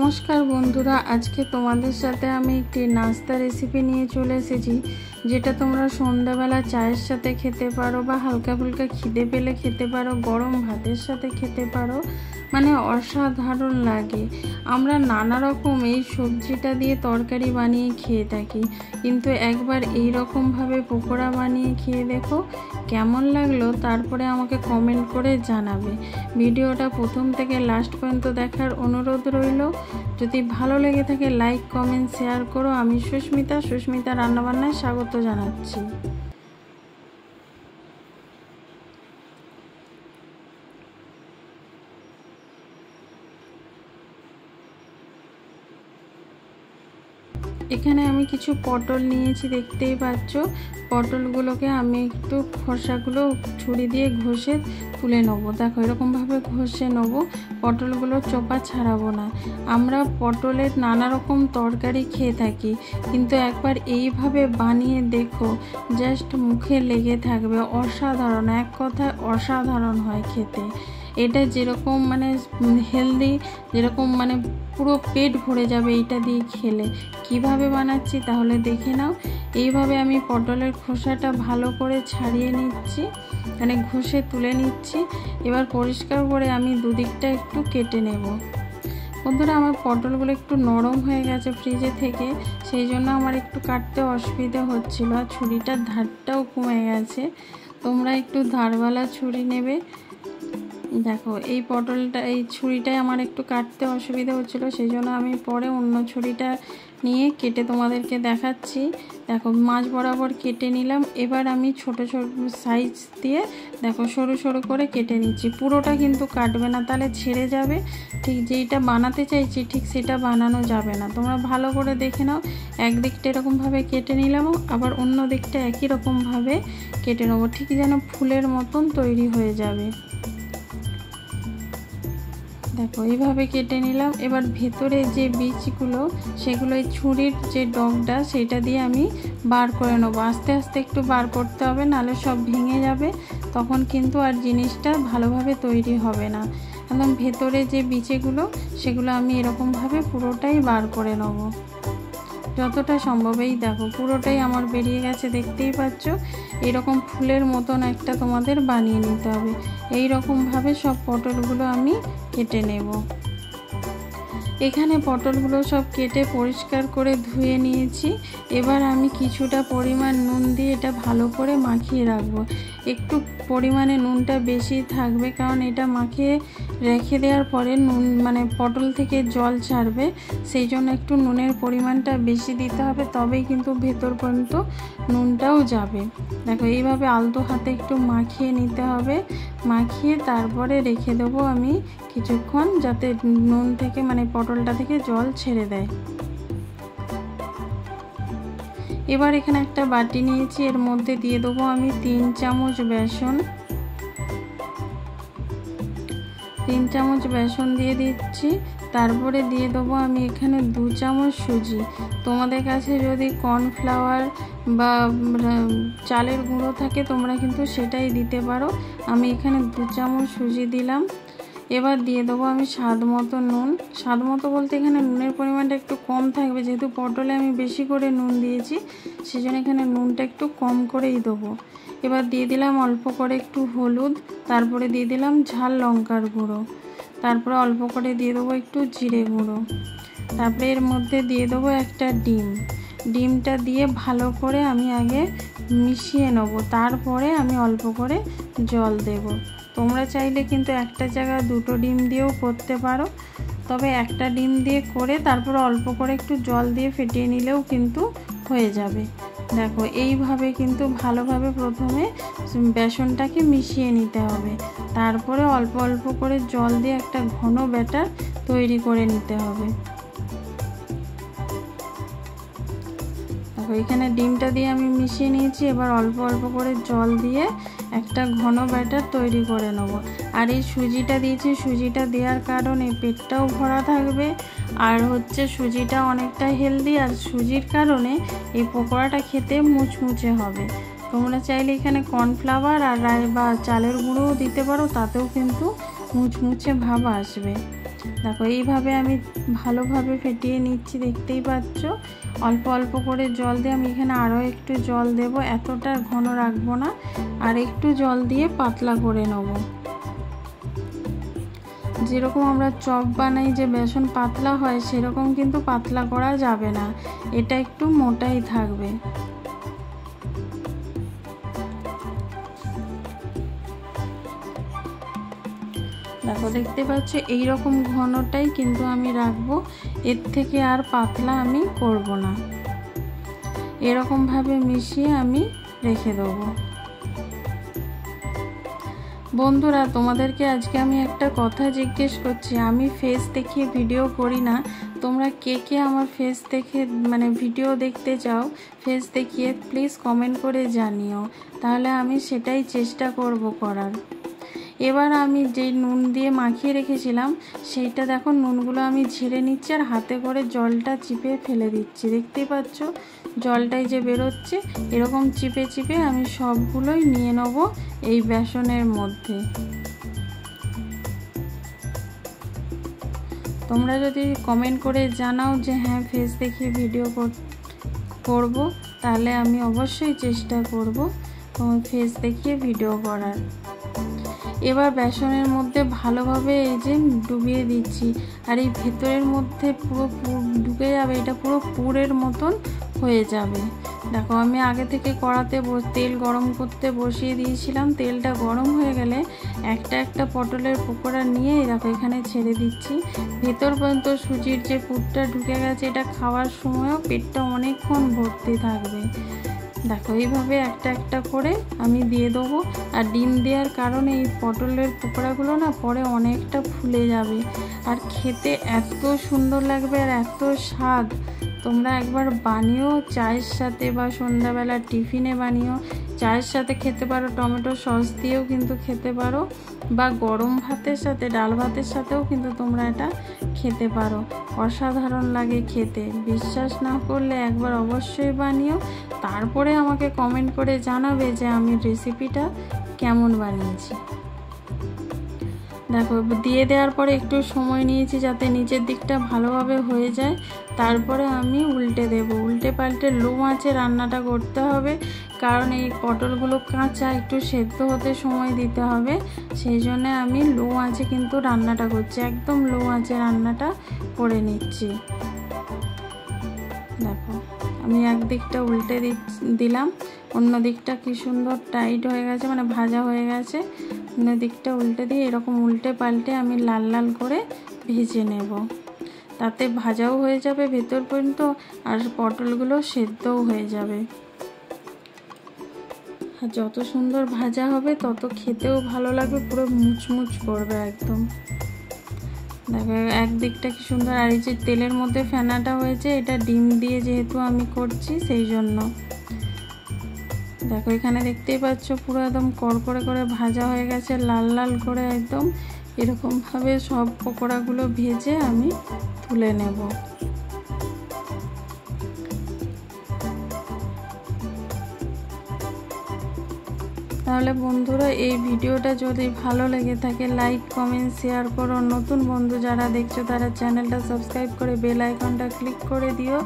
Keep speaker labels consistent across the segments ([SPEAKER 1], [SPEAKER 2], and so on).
[SPEAKER 1] নমস্কার বন্ধুরা, আজকে তোমাদের সাথে আমি একটি নাস্তা রেসিপি নিয়ে চলে এসেছি, যেটা তোমরা সন্ধ্যাবেলা চায়ের সাথে খেতে পারো বা হালকা ফুলকা খিদে পেলে খেতে পারো, গরম ভাতের সাথে খেতে পারো। মানে অসাধারণ লাগে। আমরা নানা রকম এই সবজিটা দিয়ে তরকারি বানিয়ে খেয়ে থাকি, কিন্তু একবার এই রকমভাবে পকোড়া বানিয়ে খেয়ে দেখো কেমন লাগলো, তারপরে আমাকে কমেন্ট করে জানাবে। ভিডিওটা প্রথম থেকে লাস্ট পর্যন্ত দেখার অনুরোধ রইল। যদি ভালো লেগে থাকে লাইক কমেন্ট শেয়ার করো। আমি সুস্মিতা রান্নাবান্নায় স্বাগত জানাচ্ছি। এখানে আমি কিছু পটল নিয়েছি, দেখতেই পাচ্ছ। পটলগুলোকে আমি একটু খোসাগুলো ছুরি দিয়ে ঘষে তুলে নেবো। দেখো এরকমভাবে ঘষে নেবো, পটলগুলো চোপা ছাড়াবো না। আমরা পটলের নানা রকম তরকারি খেয়ে থাকি, কিন্তু একবার এইভাবে বানিয়ে দেখো, জাস্ট মুখে লেগে থাকবে। অসাধারণ, এক কথায় অসাধারণ হয় খেতে। এটা যেরকম মানে হেলদি, যেরকম মানে পুরো পেট ভরে যাবে এইটা দিয়ে খেলে। কিভাবে বানাচ্ছি তাহলে দেখে নাও। এইভাবে আমি পটলের খোসাটা ভালো করে ছাড়িয়ে নিচ্ছি, মানে ঘষে তুলে নিচ্ছি। এবার পরিষ্কার করে আমি দুদিকটা একটু কেটে নেব। বন্ধুরা, আমার পটলগুলো একটু নরম হয়ে গেছে ফ্রিজে থেকে, সেই জন্য আমার একটু কাটতে অসুবিধা হচ্ছিল। আর ছুরিটার ধারটাও কমে গেছে। তোমরা একটু ধারওয়ালা ছুরি নেবে। দেখো এই ছুরিটাই আমার একটু কাটতে অসুবিধা হচ্ছিল, সেই জন্য আমি পরে অন্য ছুরিটা নিয়ে কেটে তোমাদেরকে দেখাচ্ছি। দেখো মাঝ বরাবর কেটে নিলাম। এবার আমি ছোট ছোট সাইজ দিয়ে দেখো সরু সরু করে কেটে নিচ্ছি। পুরোটা কিন্তু কাটবে না, তাহলে ছেড়ে যাবে। ঠিক যেইটা বানাতে চাইছি ঠিক সেটা বানানো যাবে না। তোমরা ভালো করে দেখে নাও। একদিকটা এরকমভাবে কেটে নিলাম, আবার অন্য দিকটা একই রকমভাবে কেটে নেবো, ঠিক যেন ফুলের মতন তৈরি হয়ে যাবে। দেখো এইভাবে কেটে নিলাম। এবার ভেতরে যে বীজগুলো, সেগুলো এই ছুরির যে ডগটা সেটা দিয়ে আমি বার করে নেবো। আস্তে আস্তে একটু বার করতে হবে, নাহলে সব ভেঙে যাবে, তখন কিন্তু আর জিনিসটা ভালোভাবে তৈরি হবে না। একদম ভেতরে যে বীজগুলো সেগুলো আমি এরকমভাবে পুরোটাই বার করে নেবো, যতটা সম্ভব। এই দেখো পুরোটাই আমার বেরিয়ে গেছে, দেখতেই পাচ্ছ। এরকম ফুলের মতন একটা তোমাদের বানিয়ে নিতে হবে। এই রকমভাবে সব পটলগুলো আমি কেটে নেব। এখানে পটলগুলো সব কেটে পরিষ্কার করে ধুয়ে নিয়েছি। এবার আমি কিছুটা পরিমাণ নুন দিয়ে এটা ভালো করে মাখিয়ে রাখবো। একটু পরিমাণে নুনটা বেশি থাকবে, কারণ এটা মাখিয়ে রেখে দেওয়ার পরে নুন মানে পটল থেকে জল ছাড়বে, সেই জন্য একটু নুনের পরিমাণটা বেশি দিতে হবে, তবেই কিন্তু ভেতর পর্যন্ত নুনটাও যাবে। দেখো এইভাবে আলতো হাতে একটু মাখিয়ে নিতে হবে। মাখিয়ে তারপরে রেখে দেবো আমি কিছুক্ষণ, যাতে নুন থেকে মানে পটলটা থেকে জল ছেড়ে দেয়। এবার এখানে একটা বাটি নিয়েছি, এর মধ্যে দিয়ে দেবো আমি 3 চামচ বেসন। 3 চামচ বেসন দিয়ে দিচ্ছি। তারপরে দিয়ে দেবো আমি এখানে 2 চামচ সুজি। তোমাদের কাছে যদি কর্নফ্লাওয়ার বা চালের গুঁড়ো থাকে তোমরা কিন্তু সেটাই দিতে পারো। আমি এখানে 2 চামচ সুজি দিলাম। এবার দিয়ে দেবো আমি স্বাদ মতো নুন। স্বাদ মতো বলতে এখানে নুনের পরিমাণটা একটু কম থাকবে, যেহেতু পটলে আমি বেশি করে নুন দিয়েছি, সেজন্য এখানে নুনটা একটু কম করেই দেবো। এবার দিয়ে দিলাম অল্প করে একটু হলুদ, তারপরে দিয়ে দিলাম ঝাল লঙ্কার গুঁড়ো, তারপরে অল্প করে দিয়ে দেবো একটু জিরে গুঁড়ো, তারপরে এর মধ্যে দিয়ে দেবো একটা ডিম। ডিমটা দিয়ে ভালো করে আমি আগে মিশিয়ে নেব, তারপরে আমি অল্প করে জল দেব। তোমরা চাইলে কিন্তু একটা জায়গায় 2টো ডিম দিয়েও করতে পারো, তবে একটা ডিম দিয়ে করে তারপর অল্প করে একটু জল দিয়ে ফেটিয়ে নিলেও কিন্তু হয়ে যাবে। দেখো এইভাবে কিন্তু ভালোভাবে প্রথমে বেসনটাকে মিশিয়ে নিতে হবে, তারপরে অল্প অল্প করে জল দিয়ে একটা ঘন ব্যাটার তৈরি করে নিতে হবে। দেখো এখানে ডিমটা দিয়ে আমি মিশিয়ে নিয়েছি। এবার অল্প অল্প করে জল দিয়ে একটা ঘন ব্যাটার তৈরি করে নেব। আর এই সুজিটা দিয়েছি, সুজিটা দেওয়ার কারণে পেটটাও ভরা থাকবে, আর হচ্ছে সুজিটা অনেকটা হেলদি, আর সুজির কারণে এই পকোড়াটা খেতে মুচমুচে হবে। তোমরা চাইলে এখানে কর্নফ্লাওয়ার আর বা চালের গুঁড়োও দিতে পারো, তাতেও কিন্তু মুচমুচে ভাব আসবে। দেখো এইভাবে আমি ভালোভাবে ফেটিয়ে নিচ্ছি, দেখতেই পাচ্ছ। অল্প অল্প করে জল দিয়ে আমি এখানে আরও একটু জল দেব, এতটা ঘন রাখবো না, আর একটু জল দিয়ে পাতলা করে নেব। যেরকম আমরা চপ বানাই যে বেসন পাতলা হয়, সেরকম কিন্তু পাতলা করা যাবে না, এটা একটু মোটাই থাকবে। দেখো দেখতে পাচ্ছ এইরকম ঘনটাই কিন্তু আমি রাখবো, এর থেকে আর পাতলা আমি করব না। এরকম ভাবে মিশিয়ে আমি রেখে দেবো। বন্ধুরা, তোমাদেরকে আজকে আমি একটা কথা জিজ্ঞেস করছি। আমি ফেস দেখিয়ে ভিডিও করি না, তোমরা কে কে আমার ফেস দেখে মানে ভিডিও দেখতে চাও ফেস দেখিয়ে, প্লিজ কমেন্ট করে জানিও, তাহলে আমি সেটাই চেষ্টা করব করার। এবার আমি যেই নুন দিয়ে মাখিয়ে রেখেছিলাম সেইটা দেখো, নুনগুলো আমি ঝেড়ে নিচ্ছি আর হাতে করে জলটা চিপে ফেলে দিচ্ছি। দেখতেই পাচ্ছ জলটাই যে বেরোচ্ছে, এরকম চিপে চিপে আমি সবগুলোই নিয়ে নেব এই বেসনের মধ্যে। তোমরা যদি কমেন্ট করে জানাও যে হ্যাঁ ফেস দেখিয়ে ভিডিও করব, তাহলে আমি অবশ্যই চেষ্টা করব তোমার ফেস দেখিয়ে ভিডিও করার। এবার বেসনের মধ্যে ভালোভাবে এই যে ডুবিয়ে দিচ্ছি, আর এই ভেতরের মধ্যে পুরো ঢুকে যাবে, এটা পুরো পুরের মতন হয়ে যাবে। দেখো আমি আগে থেকে কড়াতে তেল গরম করতে বসিয়ে দিয়েছিলাম, তেলটা গরম হয়ে গেলে একটা একটা পটলের পকোড়া নিয়ে দেখো এখানে ছেড়ে দিচ্ছি। ভেতর পর্যন্ত সুজির যে পুরটা ঢুকে গেছে, এটা খাওয়ার সময়ও পেটটা অনেকক্ষণ ভর্তি থাকবে। দেখো এইভাবে একটা একটা করে আমি দিয়ে দেবো, আর ডিম দেওয়ার কারণে এই পটলের পকোড়াগুলো না পরে অনেকটা ফুলে যাবে, আর খেতে এত সুন্দর লাগবে আর এত স্বাদ। তোমরা একবার বানিও, চায়ের সাথে বা সন্ধ্যাবেলা টিফিনে বানিও, চায়ের সাথে খেতে পারো, টমেটো সস দিয়েও কিন্তু খেতে পারো, বা গরম ভাতের সাথে ডাল ভাতের সাথেও কিন্তু তোমরা এটা খেতে পারো। অসাধারণ লাগে খেতে। বিশ্বাস না করলে একবার অবশ্যই বানিও, তারপরে আমাকে কমেন্ট করে জানাবে যে আমি রেসিপিটা কেমন বানিয়েছি। দেখো দিয়ে দেওয়ার পরে একটু সময় নিয়েছি যাতে নিচের দিকটা ভালোভাবে হয়ে যায়, তারপরে আমি উল্টে দেব। উল্টে পাল্টে লো আঁচে রান্নাটা করতে হবে, কারণ এই পটলগুলো কাঁচা, একটু সেদ্ধ হতে সময় দিতে হবে, সেই জন্য আমি লো আঁচে কিন্তু রান্নাটা করছি, একদম লো আঁচে রান্নাটা করে নিচ্ছি। দেখো আমি একদিকটা উল্টে দিলাম, অন্য দিকটা কি সুন্দর টাইট হয়ে গেছে, মানে ভাজা হয়ে গেছে। অন্য দিকটা উল্টে দিয়ে এরকম উল্টে পাল্টে আমি লাল লাল করে ভেজে নেব, তাতে ভাজাও হয়ে যাবে ভেতর পর্যন্ত, আর পটলগুলো সেদ্ধও হয়ে যাবে। আর যত সুন্দর ভাজা হবে তত খেতেও ভালো লাগবে, পুরো মুচমুচ করবে একদম। দেখো একদিকটা কি সুন্দর, আর এই যে তেলের মধ্যে ফেনাটা হয়েছে, এটা ডিম দিয়ে যেহেতু আমি করছি সেই জন্য। দেখো এখানে দেখতেই পাচ্ছ পুরো একদম কড়কড়ে করে ভাজা হয়ে গেছে, লাল লাল করে একদম। এরকমভাবে সব পকোড়াগুলো ভেজে আমি তুলে নেব। তাহলে বন্ধুরা, এই ভিডিওটা যদি ভালো লেগে থাকে লাইক কমেন্ট শেয়ার করো। নতুন বন্ধু যারা দেখছো তারা চ্যানেলটা সাবস্ক্রাইব করে বেল আইকনটা ক্লিক করে দিও।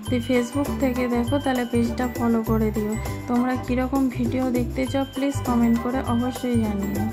[SPEAKER 1] যদি ফেসবুক থেকে দেখো তাহলে পেজটা ফলো করে দিও। তোমরা কীরকম ভিডিও দেখতে চাও প্লিজ কমেন্ট করে অবশ্যই জানিও।